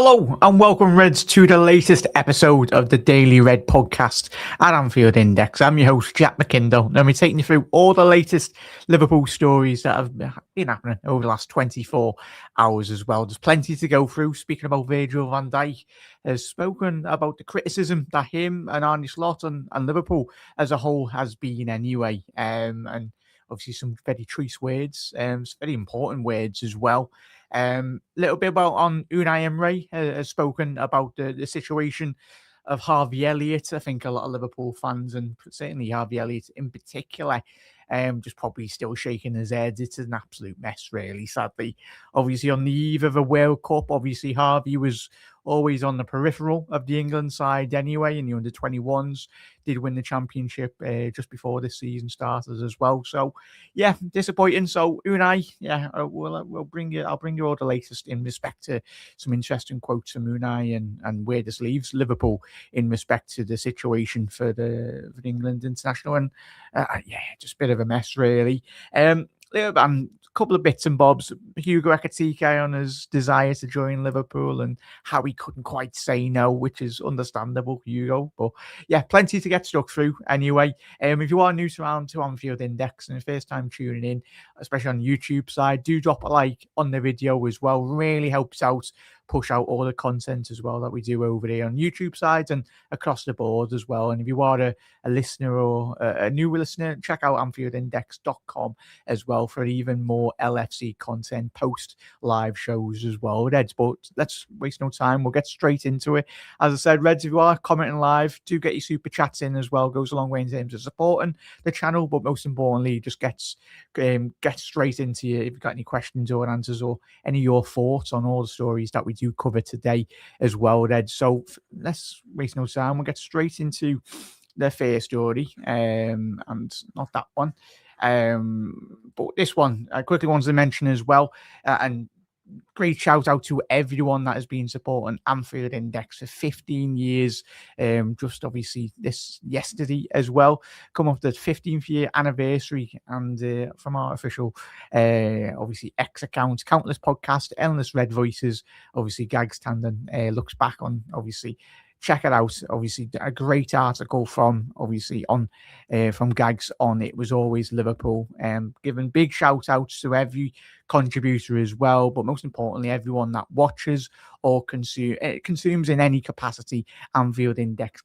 Hello and welcome, Reds, to the latest episode of the Daily Red podcast at Anfield Index. I'm your host, Jack McIndoe, and I'm taking you through all the latest Liverpool stories that have been happening over the last 24 hours as well. There's plenty to go through. Speaking about Virgil van Dijk, has spoken about the criticism that him and Arne and Liverpool as a whole has been anyway. And obviously some very choice words, some very important words as well. Little bit about on Unai Emery has spoken about the situation of Harvey Elliott. I think a lot of Liverpool fans, and certainly Harvey Elliott in particular, just probably still shaking his head. It's an absolute mess, really, sadly. Obviously, on the eve of a World Cup, obviously Harvey was always on the peripheral of the England side anyway, in the under-21s. Did win the championship just before this season started as well. So, yeah, disappointing. So, Unai, yeah, I'll bring you all the latest in respect to some interesting quotes from Unai and where this leaves Liverpool in respect to the situation for the England international. And, yeah, just a bit of a mess, really. And a couple of bits and bobs. Hugo Ekitike on his desire to join Liverpool and how he couldn't quite say no, which is understandable, Hugo. But yeah, plenty to get stuck through anyway. If you are new to Anfield Index and first time tuning in, especially on the YouTube side, do drop a like on the video as well. Really helps out push out all the content as well that we do over there on YouTube sides and across the board as well. And if you are a listener or a new listener, check out AnfieldIndex.com as well for even more LFC content, post live shows as well, Reds. But let's waste no time. We'll get straight into it. As I said, Reds, if you are commenting live, do get your super chats in as well. Goes a long way in terms of supporting the channel, but most importantly, just get straight into you if you've got any questions or answers or any of your thoughts on all the stories that we do cover today as well, Red. So let's waste no time. We'll get straight into the first story, and not that one, but this one. I quickly wanted to mention as well, and great shout out to everyone that has been supporting Anfield Index for 15 years. Just obviously this yesterday as well, come up the 15th year anniversary, and from our official obviously X account, Countless Podcast, Endless Red Voices, obviously Gags Tandon looks back on, obviously check it out. Obviously a great article from obviously on from Gags on It Was Always Liverpool, giving big shout outs to every contributor as well, but most importantly everyone that watches or consumes in any capacity Anfield Index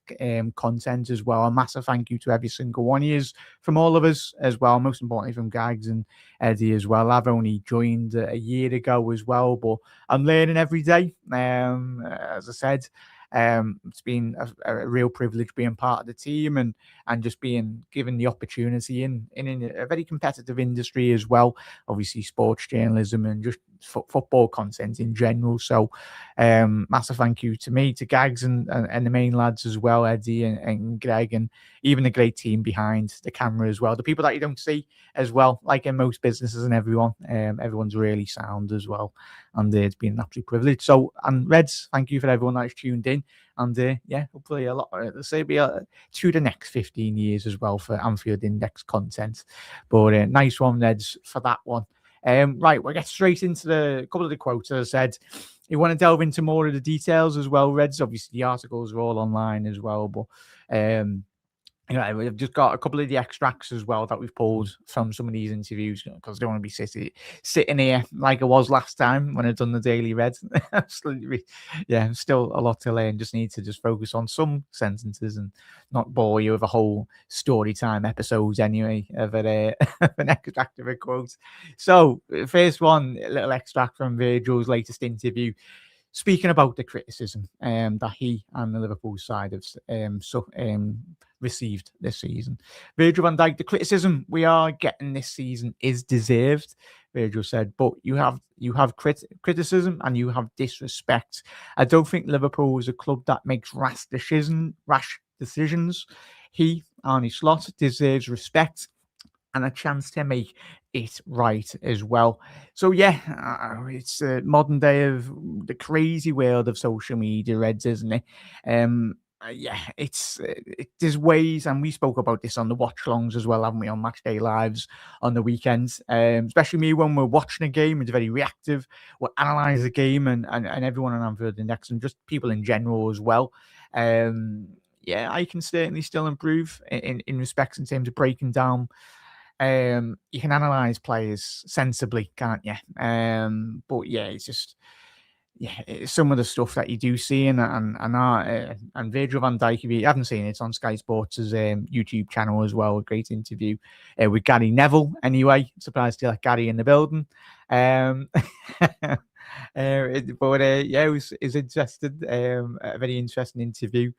content as well. A massive thank you to every single one of you from all of us as well, most importantly from Gags and Eddie as well. I've only joined a year ago as well, but I'm learning every day. As I said, it's been a real privilege being part of the team and just being given the opportunity in a very competitive industry as well. Obviously, sports journalism and just football content in general. So, massive thank you to me, to Gags and the main lads as well, Eddie and Greg, and even the great team behind the camera as well. The people that you don't see as well, like in most businesses and everyone, everyone's really sound as well. And it's been an absolute privilege. So, and Reds, thank you for everyone that's tuned in. And yeah, hopefully a lot, let's say, be to the next 15 years as well for Anfield Index content. But nice one, Reds, for that one. Right, we'll get straight into the couple of the quotes. As I said, you want to delve into more of the details as well, Reds. Obviously, the articles are all online as well, but we've just got a couple of the extracts as well that we've pulled from some of these interviews, because I don't want to be sitting here like I was last time when I'd done the Daily Red. Absolutely, yeah, still a lot to learn. Just need to just focus on some sentences and not bore you with a whole story time episodes anyway of an extract of a quote. So, first one, a little extract from Virgil's latest interview, speaking about the criticism that he and the Liverpool side have received this season. Virgil van Dijk, the criticism we are getting this season is deserved, Virgil said, but you have criticism and you have disrespect. I don't think Liverpool is a club that makes rash decisions. He, Arne Slot, deserves respect and a chance to make it right as well. So yeah, it's a modern day of the crazy world of social media, Reds, isn't it? there's ways, and we spoke about this on the watch longs as well, haven't we, on match day lives on the weekends. Especially me when we're watching a game, it's very reactive. We'll analyze the game and everyone on Anfield Index and just people in general as well. I can certainly still improve in respects in terms of breaking down. You can analyze players sensibly, can't you? But yeah, it's just some of the stuff that you do see and Virgil van Dijk, if you haven't seen it, it's on Sky Sports' YouTube channel as well. A great interview with Gary Neville. Anyway, surprised to like Gary in the building. It was interesting. A very interesting interview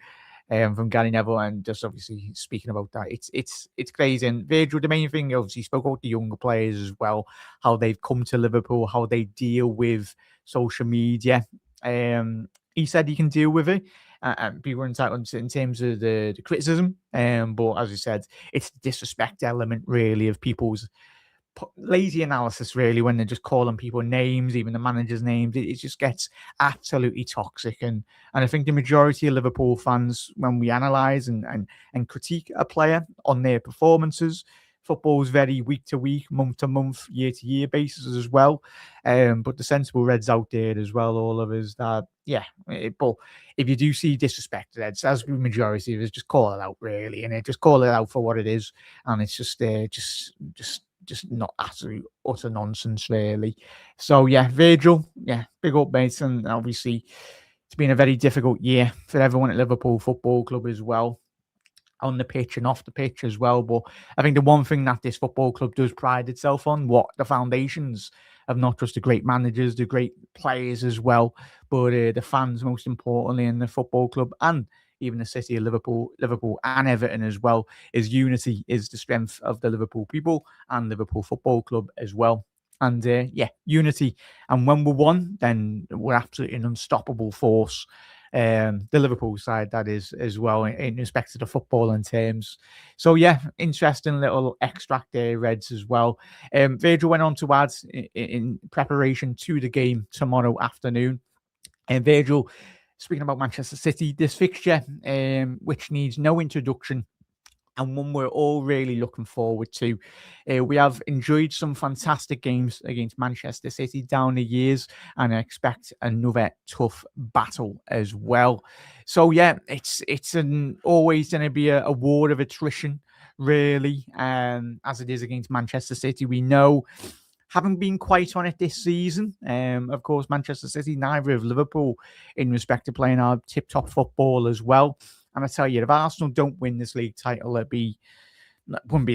from Gary Neville, and just obviously speaking about that, it's crazy. And Virgil, the main thing, obviously, spoke about the younger players as well, how they've come to Liverpool, how they deal with social media. He said he can deal with it. And people are entitled to, in terms of the criticism. But as I said, it's the disrespect element really of people's lazy analysis, really, when they're just calling people names, even the manager's names. It just gets absolutely toxic. And I think the majority of Liverpool fans, when we analyse and critique a player on their performances, football is very week to week, month to month, year to year basis as well. But the sensible Reds out there as well, all of us, that but if you do see disrespect, Reds, as the majority of us, just call it out, really, and just call it out for what it is. And it's just not absolute utter nonsense, really. So Virgil, big up, mate. And obviously it's been a very difficult year for everyone at Liverpool Football Club as well, on the pitch and off the pitch as well. But I think the one thing that this football club does pride itself on, what the foundations of not just the great managers, the great players as well, but the fans, most importantly, in the football club, and even the city of Liverpool and Everton as well, is unity, is the strength of the Liverpool people and Liverpool Football Club as well. And unity. And when we're one, then we're absolutely an unstoppable force. The Liverpool side, that is, as well, in respect to the footballing terms. So interesting little extract there, Reds, as well. Virgil went on to add in preparation to the game tomorrow afternoon. And Virgil, speaking about Manchester City, this fixture, which needs no introduction, and one we're all really looking forward to. We have enjoyed some fantastic games against Manchester City down the years, and I expect another tough battle as well. So it's always going to be a war of attrition, really, as it is against Manchester City. We know, haven't been quite on it this season. Of course, Manchester City, neither of Liverpool, in respect to playing our tip-top football as well. And I tell you, if Arsenal don't win this league title, wouldn't be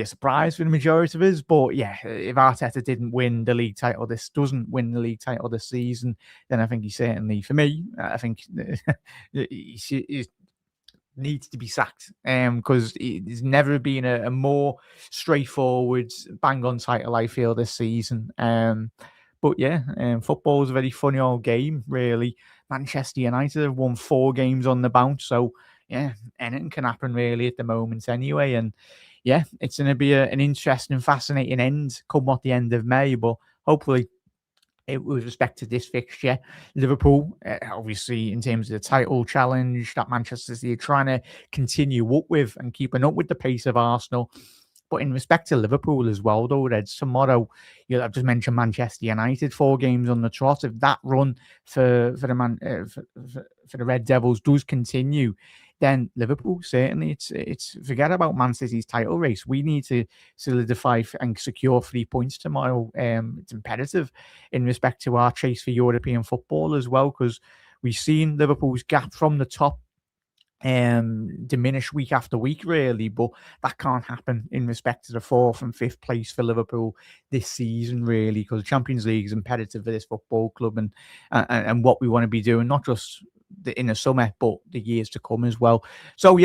a surprise for the majority of us. But if Arteta doesn't win the league title this season, then I think he certainly, for me, I think he needs to be sacked. Because there's never been a more straightforward, bang-on title, I feel, this season. But football is a very funny old game, really. Manchester United have won 4 games on the bounce, so anything can happen really at the moment anyway. And it's going to be an interesting, fascinating end come what the end of May. But hopefully, with respect to this fixture, Liverpool, obviously, in terms of the title challenge that Manchester City are trying to continue up with and keeping up with the pace of Arsenal. But in respect to Liverpool as well, though, Reds, tomorrow, I've just mentioned Manchester United, 4 games on the trot. If that run for the Red Devils does continue, then Liverpool, certainly, it's forget about Man City's title race. We need to solidify and secure 3 points tomorrow. It's imperative in respect to our chase for European football as well, because we've seen Liverpool's gap from the top diminish week after week, really, but that can't happen in respect to the 4th and 5th place for Liverpool this season, really, because the Champions League is imperative for this football club and what we want to be doing, not just in the summer, but the years to come as well. So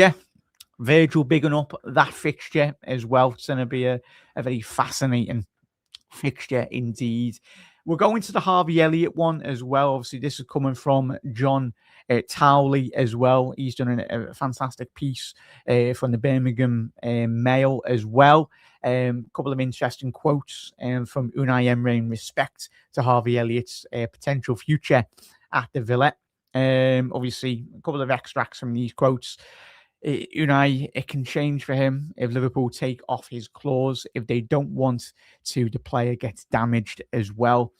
Virgil bigging up that fixture as well. It's going to be a very fascinating fixture indeed. We're going to the Harvey Elliott one as well. Obviously, this is coming from John Towley as well. He's done a fantastic piece from the Birmingham Mail as well. A couple of interesting quotes from Unai Emery in respect to Harvey Elliott's potential future at the Villa. Obviously, a couple of extracts from these quotes. Unai, it can change for him if Liverpool take off his clause, if they don't want to, the player gets damaged as well.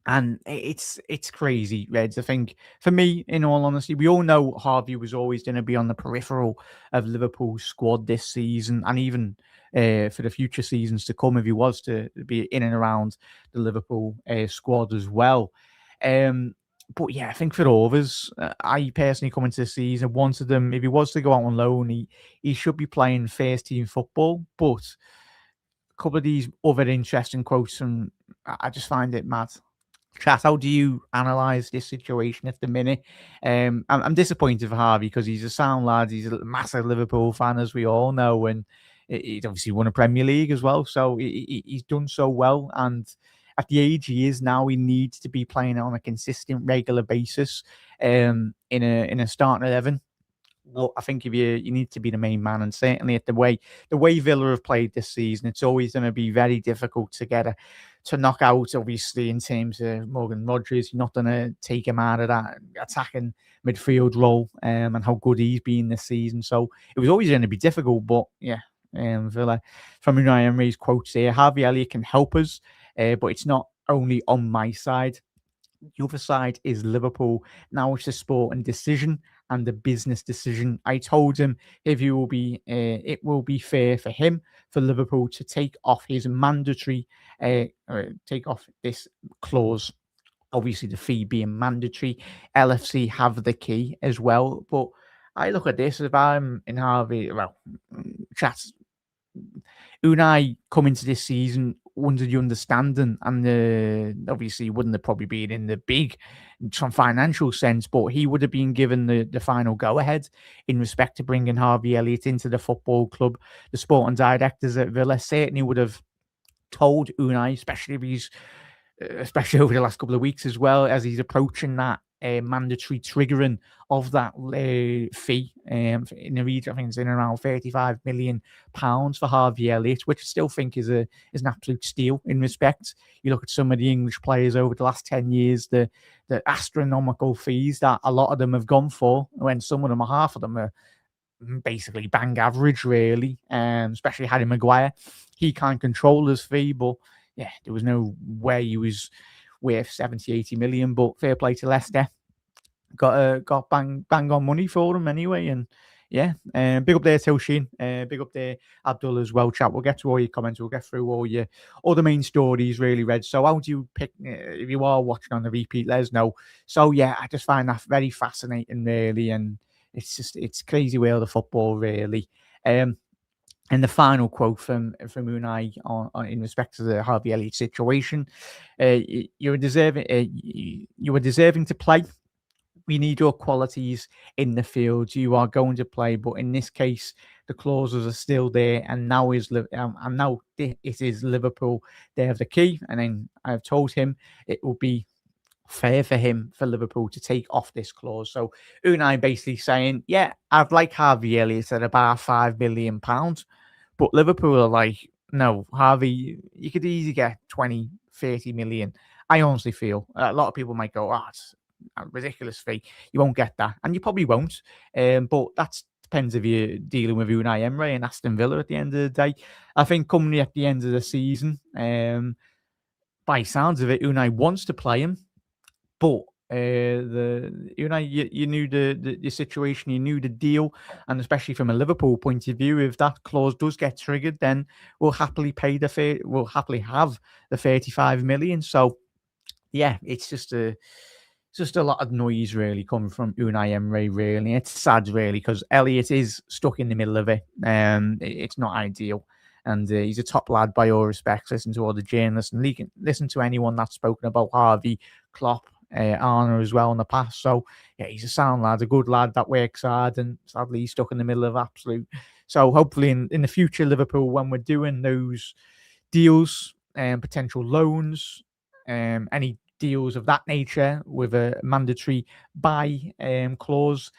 And it's crazy, Reds. I think, for me, in all honesty, we all know Harvey was always going to be on the peripheral of Liverpool's squad this season, and even for the future seasons to come, if he was to be in and around the Liverpool squad as well. But yeah, I think for all of us, I personally come into the season, wanted him, if he was to go out on loan, he should be playing first team football. But a couple of these other interesting quotes from, I just find it mad. Chat, how do you analyse this situation at the minute? I'm disappointed for Harvey because he's a sound lad. He's a massive Liverpool fan, as we all know, and he's obviously won a Premier League as well. So he's done so well. And at the age he is now, he needs to be playing on a consistent, regular basis in a starting 11. Well, I think if you need to be the main man, and certainly at the way Villa have played this season, it's always going to be very difficult to knock out. Obviously, in terms of Morgan Rodgers, you're not going to take him out of that attacking midfield role, and how good he's been this season. So it was always going to be difficult. But yeah, Villa, from Unai Emery's quotes here, Harvey Elliott can help us, but it's not only on my side. The other side is Liverpool. Now it's a sporting decision and a business decision. I told him if it will be fair for him, for Liverpool to take off his mandatory, take off this clause. Obviously, the fee being mandatory. LFC have the key as well. But I look at this, if I'm in Harvey, well, chats. Unai coming to this season under the understanding, and obviously wouldn't have probably been in the big financial sense, but he would have been given the final go ahead in respect to bringing Harvey Elliott into the football club. The sporting directors at Villa certainly would have told Unai, especially over the last couple of weeks as well, as he's approaching that mandatory triggering of that fee in the region. I think it's in around £35 million for Harvey Elliott, which I still think is an absolute steal in respect. You look at some of the English players over the last 10 years, the astronomical fees that a lot of them have gone for, when some of them, half of them are basically bang average, really. Especially Harry Maguire. He can't control his fee, but yeah, there was no way he was worth 70, 80 million, but fair play to Leicester. Got bang on money for him anyway. And yeah, big up there, Tilsheen. Big up there, Abdul, as well, chat. We'll get to all your comments. We'll get through all the main stories, really, Red. So how do you pick, if you are watching on the repeat, let us know. So yeah, I just find that very fascinating, really. And it's crazy world of football, really. And the final quote from Unai in respect to the Harvey Elliott situation: "You were deserving to play. We need your qualities in the field. You are going to play, but in this case, the clauses are still there. And now it is Liverpool. They have the key. And then I've told him it will be fair for him, for Liverpool, to take off this clause." So Unai basically saying, yeah, I'd like Harvey Elliott at about £5 million. But Liverpool are like, no, Harvey, you could easily get 20, 30 million. I honestly feel a lot of people might go, it's a ridiculous fee. You won't get that. And you probably won't. But that depends if you're dealing with Unai Emery and Aston Villa at the end of the day. I think coming at the end of the season, by sounds of it, Unai wants to play him. But you knew the situation, you knew the deal, and especially from a Liverpool point of view, if that clause does get triggered, then we'll happily have the 35 million. So yeah, it's just a lot of noise, really, coming from Unai Emery, really. It's sad, really, because Elliott is stuck in the middle of it. It's not ideal. And he's a top lad by all respects. Listen to all the journalists and listen to anyone that's spoken about Harvey, Klopp, Arne as well in the past. So yeah, he's a sound lad, a good lad that works hard, and sadly he's stuck in the middle of absolute. So hopefully in the future, Liverpool, when we're doing those deals and potential loans, any deals of that nature with a mandatory buy clause,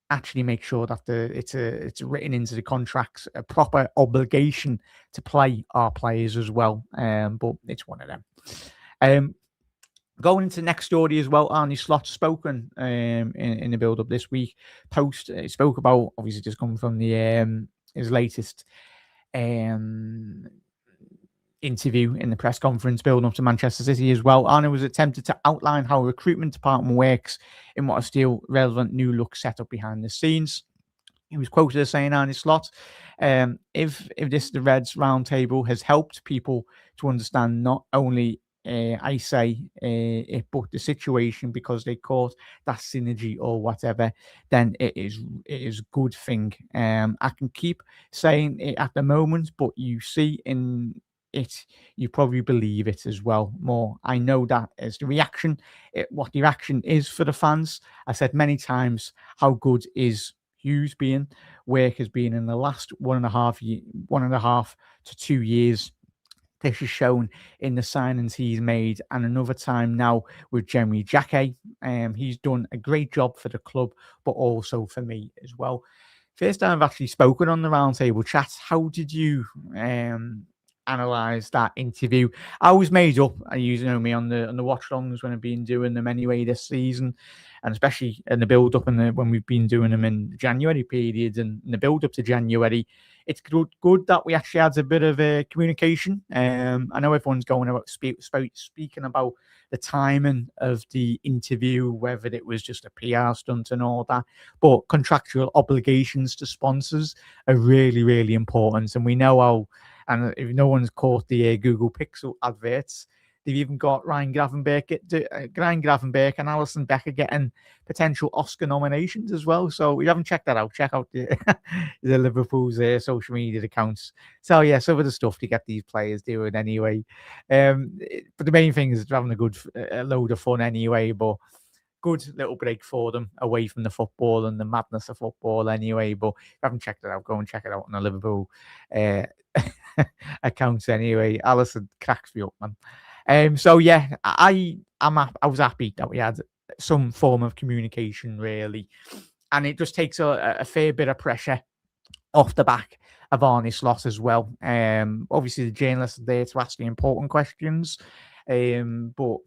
actually make sure that it's written into the contracts, a proper obligation to play our players as well. But it's one of them. Going into the next story as well, Arne Slot spoken in the build-up this week. Spoke about, obviously just coming from the his latest interview in the press conference building up to Manchester City as well. Arne was attempted to outline how a recruitment department works in what are still relevant new look set up behind the scenes. He was quoted as saying, Arne Slot, if this the Reds roundtable has helped people to understand not only I say it, but the situation because they caught that synergy or whatever, then it is a good thing. I can keep saying it at the moment, but you see in it, you probably believe it as well more. I know that as the reaction, what the reaction is for the fans. I said many times how good is Hughes being, work has been in the last 1.5 to 2 years. This is shown in the signings he's made, and another time now with Jeremy Jacquet. He's done a great job for the club, but also for me as well. First time I've actually spoken on the roundtable chat. How did you analyze that interview? I was made up. You know me on the watch longs when I've been doing them anyway this season, and especially in the build up and when we've been doing them in the January period and in the build up to January. It's good that we actually had a bit of communication. I know everyone's going about speaking about the timing of the interview, whether it was just a PR stunt and all that, but contractual obligations to sponsors are really, really important. And we know how, and if no one's caught the Google Pixel adverts, they've even got Ryan Gravenberch and Alison Becker getting potential Oscar nominations as well. So if you haven't checked that out, check out the Liverpool's social media accounts. So yeah, some of the stuff to get these players doing anyway. But the main thing is having a load of fun anyway. But good little break for them away from the football and the madness of football anyway. But if you haven't checked it out, go and check it out on the Liverpool accounts anyway. Alison cracks me up, man. So yeah, I was happy that we had some form of communication, really, and it just takes a fair bit of pressure off the back of Arne Slot as well. Obviously the journalists are there to ask the important questions, but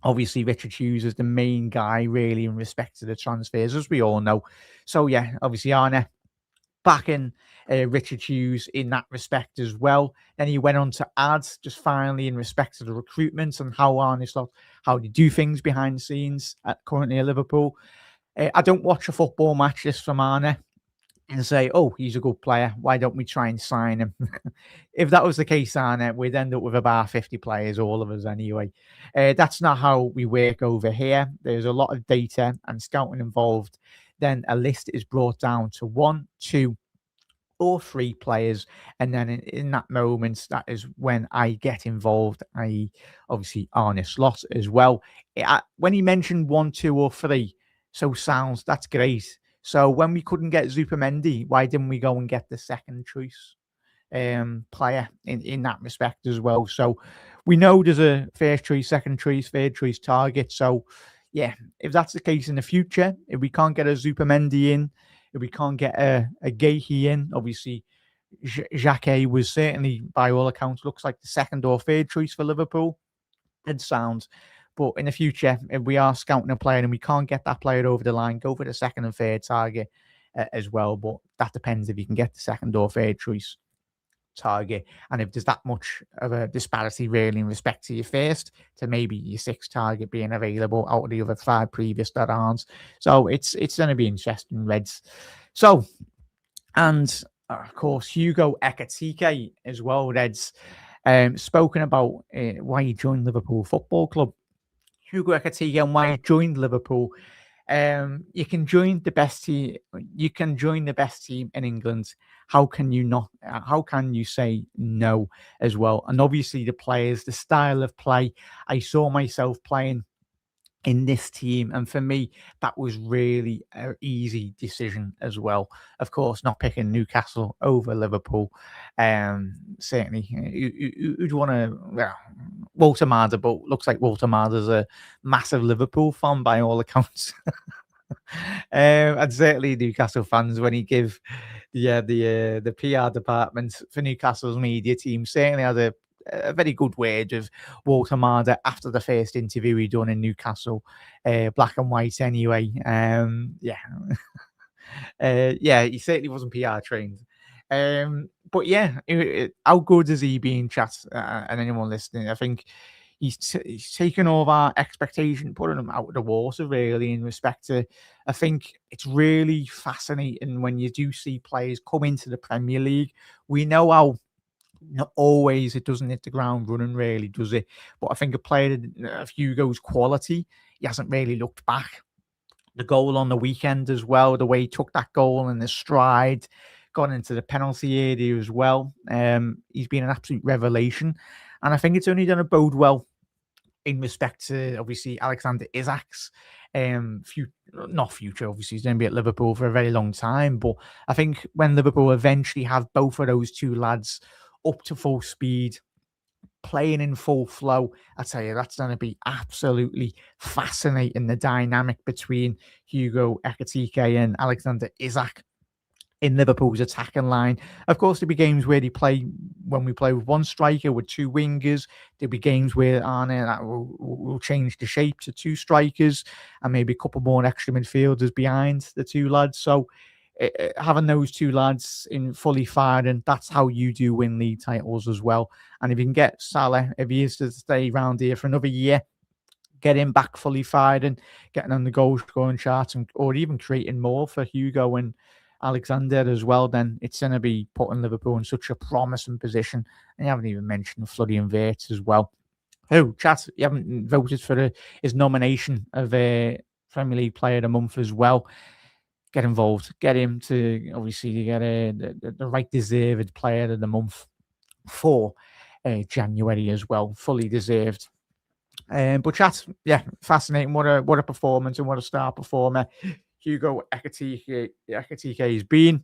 obviously Richard Hughes is the main guy really in respect to the transfers, as we all know. So yeah, obviously Arne backing Richard Hughes in that respect as well. Then he went on to add, just finally, in respect to the recruitment and how Arne Slot, how they do things behind the scenes currently at Liverpool. I don't watch a football match just from Arne and say, oh, he's a good player, why don't we try and sign him? If that was the case, Arne, we'd end up with about 50 players, all of us anyway. That's not how we work over here. There's a lot of data and scouting involved. Then a list is brought down to 1, 2, or 3 players, and then in that moment, that is when I get involved. Obviously Arne Slot as well. When he mentioned 1, 2, or 3, so sounds that's great. So when we couldn't get Zupimendi, why didn't we go and get the second choice player in that respect as well? So we know there's a first choice, second choice, third choice target. So yeah, if that's the case in the future, if we can't get a Zupimendi in, if we can't get a Gahey in, obviously Jacquet was certainly, by all accounts, looks like the second or third choice for Liverpool. It sounds. But in the future, if we are scouting a player and we can't get that player over the line, go for the second and third target as well. But that depends if you can get the second or third choice target, and if there's that much of a disparity really in respect to your first to maybe your sixth target being available out of the other 5 previous that aren't. So it's going to be interesting, Reds. So, and of course Hugo Ekitike as well, Reds, spoken about why he joined Liverpool Football Club. Hugo Ekitike and why he joined Liverpool. You can join the best team. You can join the best team in England. How can you not? How can you say no as well? And obviously the players, the style of play. I saw myself playing in this team, and for me, that was really an easy decision as well. Of course, not picking Newcastle over Liverpool. Certainly, who'd want to? Well, Walter Marder, but looks like Walter Marder's a massive Liverpool fan by all accounts. And certainly Newcastle fans, when he give the PR department for Newcastle's media team, certainly had a a very good word with Walter Marder after the first interview he done in Newcastle, black and white anyway. Yeah, he certainly wasn't PR trained. But yeah, how good has he been, chat? And anyone listening, I think he's taken all of our expectation, putting them out of the water, really, in respect to. I think it's really fascinating when you do see players come into the Premier League. We know how not always it doesn't hit the ground running, really, does it? But I think a player of Hugo's quality, he hasn't really looked back. The goal on the weekend as well, the way he took that goal in the stride, got into the penalty area as well. He's been an absolute revelation. And I think it's only going to bode well in respect to, obviously, Alexander Isak's not future. Obviously, he's going to be at Liverpool for a very long time. But I think when Liverpool eventually have both of those two lads up to full speed, playing in full flow, I tell you, that's going to be absolutely fascinating. The dynamic between Hugo Ekitike and Alexander Isak in Liverpool's attacking line. Of course, there'll be games where when we play with one striker, with two wingers. There'll be games where Arne that will change the shape to two strikers and maybe a couple more extra midfielders behind the two lads. So having those two lads in fully fired, and that's how you do win league titles as well. And if you can get Salah, if he is to stay around here for another year, get him back fully fired and getting on the goal scoring chart, or even creating more for Hugo and Alexander as well, then it's going to be putting Liverpool in such a promising position. And you haven't even mentioned Florian Wirtz as well. Oh, chat, you haven't voted for his nomination of a Premier League Player of the Month as well. Get involved. Get him to, obviously, get the right deserved Player of the Month for January as well. Fully deserved. But chat, yeah, fascinating. What a performance and what a star performer Hugo Ekitike has been.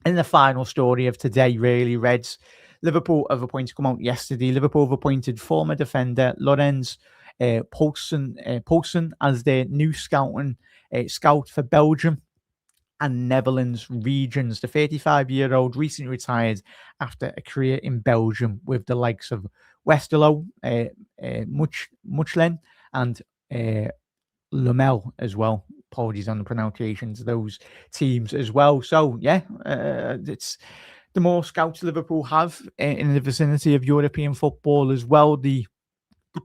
In the final story of today, really, Reds, Liverpool have appointed, come out yesterday, Liverpool have appointed former defender Lorenz Poulsen as their new scout for Belgium and Netherlands regions. The 35-year-old recently retired after a career in Belgium with the likes of Westerlo, Mechelen, and Lamel as well. Apologies on the pronunciations of those teams as well. So, yeah, it's the more scouts Liverpool have in the vicinity of European football as well, the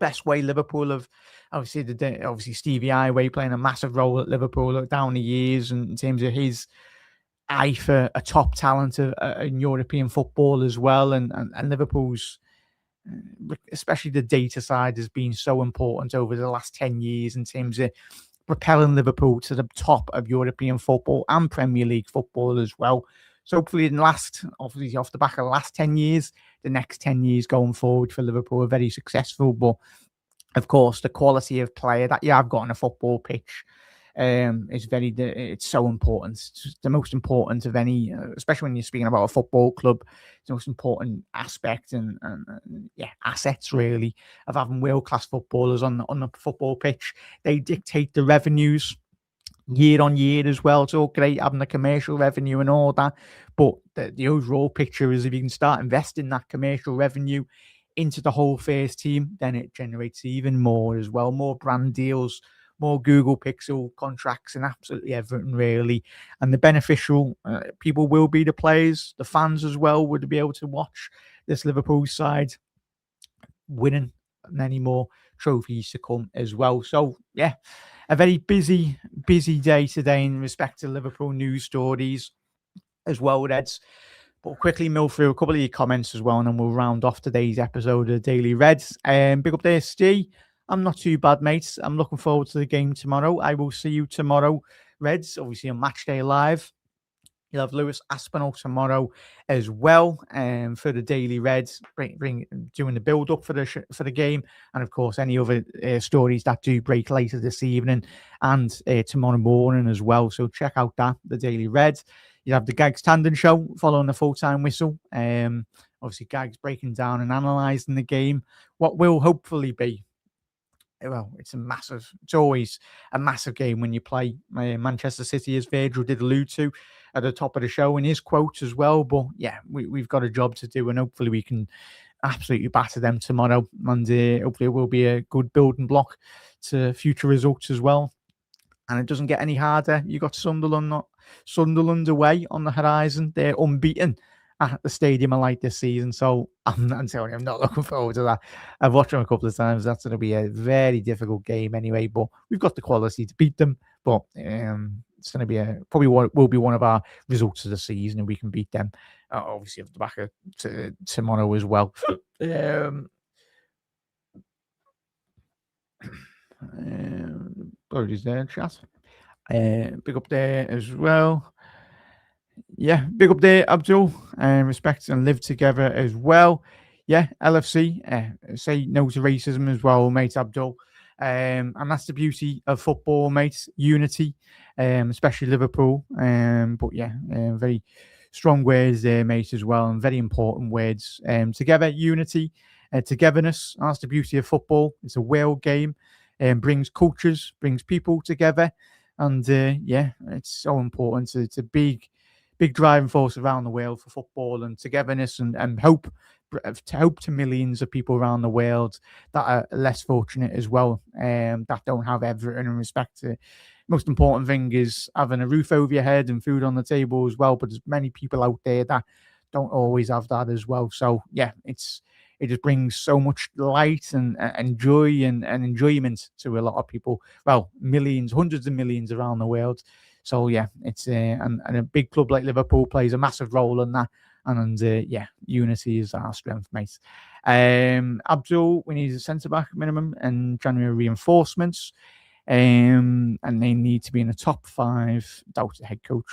best way Liverpool have, obviously Stevie Iway playing a massive role at Liverpool down the years in terms of his eye for a top talent in European football as well. And Liverpool's, especially the data side, has been so important over the last 10 years in terms of propelling Liverpool to the top of European football and Premier League football as well. So hopefully obviously off the back of the last 10 years, the next 10 years going forward for Liverpool are very successful. But of course, the quality of player that you have got on a football pitch it's so important. It's the most important of any, especially when you're speaking about a football club. It's the most important aspect and assets really of having world-class footballers on the football pitch. They dictate the revenues year on year as well. It's all great having the commercial revenue and all that, but the overall picture is if you can start investing that commercial revenue into the whole first team, then it generates even more as well, more brand deals, more Google Pixel contracts, and absolutely everything really. And the beneficial people will be the players, the fans as well would be able to watch this Liverpool side winning many more trophies to come as well. So yeah, a very busy day today in respect to Liverpool news stories as well, Reds. But quickly mill through a couple of your comments as well, and then we'll round off today's episode of Daily Reds. Big up there, Steve. I'm not too bad, mates. I'm looking forward to the game tomorrow. I will see you tomorrow, Reds, obviously on Matchday Live. You'll have Lewis Aspinall tomorrow as well for the Daily Reds, doing the build-up for the game. And, of course, any other stories that do break later this evening and tomorrow morning as well. So check out that, the Daily Reds. You have the Gags Tandon Show following the full-time whistle. Obviously, Gags breaking down and analysing the game. What will hopefully be, well, it's always a massive game when you play Manchester City, as Virgil did allude to at the top of the show in his quotes as well. But yeah, we've got a job to do, and hopefully we can absolutely batter them tomorrow, and hopefully it will be a good building block to future results as well. And it doesn't get any harder. You got Sunderland away on the horizon. They're unbeaten at the stadium I like this season. So I'm not looking forward to that. I've watched them a couple of times. That's going to be a very difficult game anyway. But we've got the quality to beat them. But it's going to be will be one of our results of the season, and we can beat them. Obviously, at the back of tomorrow as well. Apologies there, chat. Big up there as well. Yeah, big up there, Abdul. Respect and live together as well. Yeah, LFC. Say no to racism as well, mate, Abdul. And that's the beauty of football, mate. Unity, especially Liverpool. But yeah, very strong words there, mate, as well, and very important words. Together, unity, togetherness. That's the beauty of football. It's a world game. Brings cultures, brings people together. And yeah, it's so important. It's a big driving force around the world for football and togetherness and hope to millions of people around the world that are less fortunate as well, that don't have everything in respect to. Most important thing is having a roof over your head and food on the table as well. But there's many people out there that don't always have that as well. So yeah, it just brings so much light and joy and enjoyment to a lot of people. Well, millions, hundreds of millions around the world. So yeah, it's and a big club like Liverpool plays a massive role in that. And yeah, unity is our strength, mate. Abdul, we need a centre back minimum and January reinforcements. And they need to be in the top 5 without the head coach.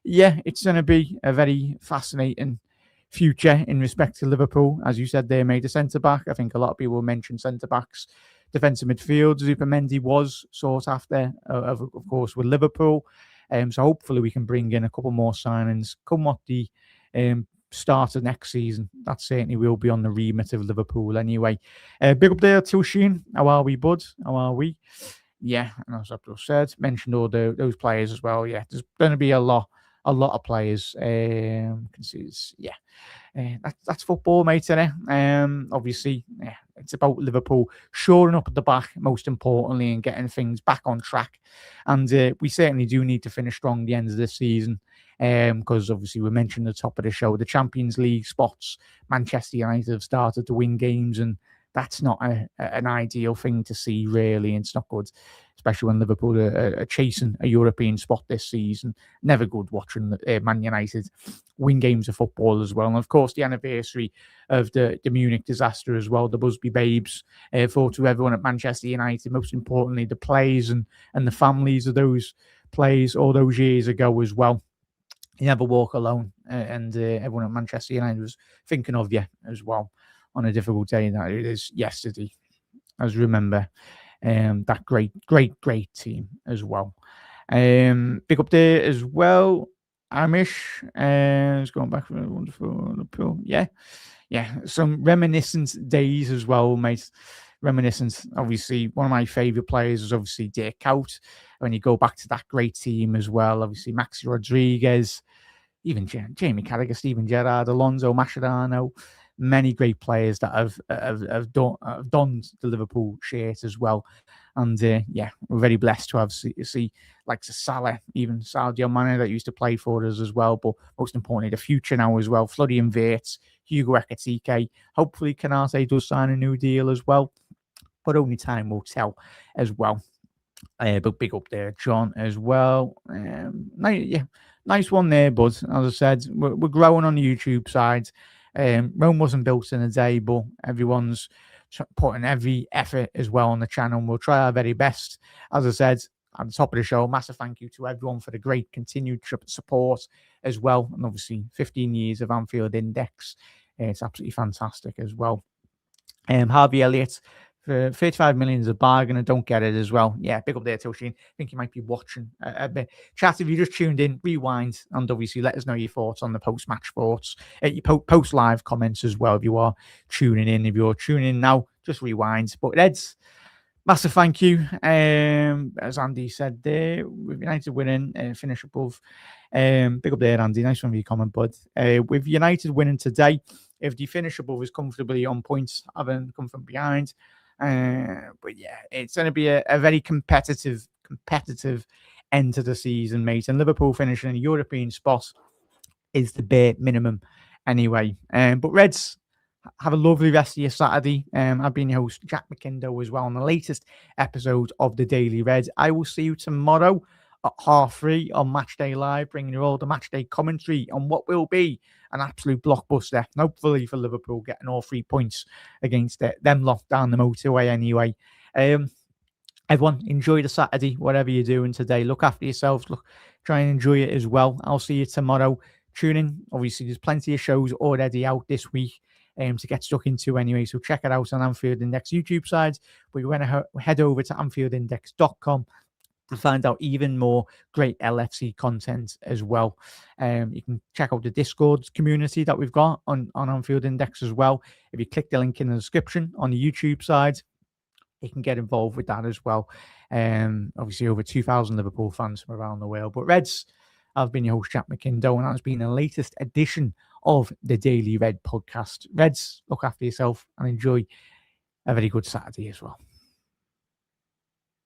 Yeah, it's going to be a very fascinating future in respect to Liverpool. As you said, they made a centre back. I think a lot of people mention centre backs. Defensive midfield, Zubimendi was sought after, of course, with Liverpool. So hopefully we can bring in a couple more signings. Come what the start of next season, that certainly will be on the remit of Liverpool anyway. Big up there, Tilsheen. How are we, bud? How are we? Yeah, and as Abdul said, mentioned all those players as well. Yeah, there's going to be a lot of players. Can see this. Yeah. That's football, mate, isn't it? Obviously, yeah, it's about Liverpool shoring up at the back, most importantly, and getting things back on track. And we certainly do need to finish strong the end of this season, because obviously we mentioned at the top of the show, the Champions League spots. Manchester United have started to win games, and that's not an ideal thing to see, really. It's not good, especially when Liverpool are chasing a European spot this season. Never good watching Man United win games of football as well. And of course, the anniversary of the Munich disaster as well, the Busby Babes, for to everyone at Manchester United, most importantly, the players and the families of those players all those years ago as well. You never walk alone, and everyone at Manchester United was thinking of you as well on a difficult day that it is yesterday. As remember, that great team as well. Big up there as well. Amish is going back for a wonderful Liverpool. Yeah. Some reminiscent days as well, mate. Reminiscent. Obviously, one of my favourite players is obviously Dijk. When you go back to that great team as well, obviously Maxi Rodriguez, even Jamie Carragher, Steven Gerrard, Alonso, Mascherano. Many great players that have donned the Liverpool shirt as well. And yeah, we're very blessed to have see like Salah, even Sadio Mane that used to play for us as well. But most importantly, the future now as well. Florian Wirtz, Hugo Ekitike. Hopefully, Canate does sign a new deal as well. But only time will tell as well. But big up there, John, as well. Nice one there, bud. As I said, we're growing on the YouTube side. Rome wasn't built in a day, but everyone's putting every effort as well on the channel. We'll try our very best. As I said at the top of the show, massive thank you to everyone for the great continued support as well. And obviously 15 years of Anfield Index. It's absolutely fantastic as well. Harvey Elliott, for 35 million is a bargain. I don't get it as well. Yeah, big up there, Tilsheen. I think you might be watching a bit. Chat, if you just tuned in, rewind, and obviously let us know your thoughts on the post-match thoughts. Your post-live comments as well if you are tuning in. If you're tuning in now, just rewind. But Ed's Massive thank you. As Andy said there, with United winning, finish above. Big up there, Andy. Nice one for your comment, bud. With United winning today, if they finish above is comfortably on points, having come from behind. But yeah, it's going to be a very competitive end to the season, mate. And Liverpool finishing in a European spot is the bare minimum anyway. But Reds, have a lovely rest of your Saturday. I've been your host, Jack McIndoe, as well, on the latest episode of the Daily Red. I will see you tomorrow at 3:30 on Matchday Live, bringing you all the matchday commentary on what will be an absolute blockbuster. Hopefully for Liverpool, getting all 3 points against them locked down the motorway anyway. Everyone, enjoy the Saturday, whatever you're doing today. Look after yourselves. Try and enjoy it as well. I'll see you tomorrow. Tune in. Obviously, there's plenty of shows already out this week to get stuck into anyway. So check it out on Anfield Index YouTube side. But you want to head over to anfieldindex.com to find out even more great LFC content as well. You can check out the Discord community that we've got on Anfield Index as well. If you click the link in the description on the YouTube side, you can get involved with that as well. Obviously, over 2,000 Liverpool fans from around the world. But Reds, I've been your host, Jack McIndoe, and that's been the latest edition of the Daily Red podcast. Reds, look after yourself and enjoy a very good Saturday as well.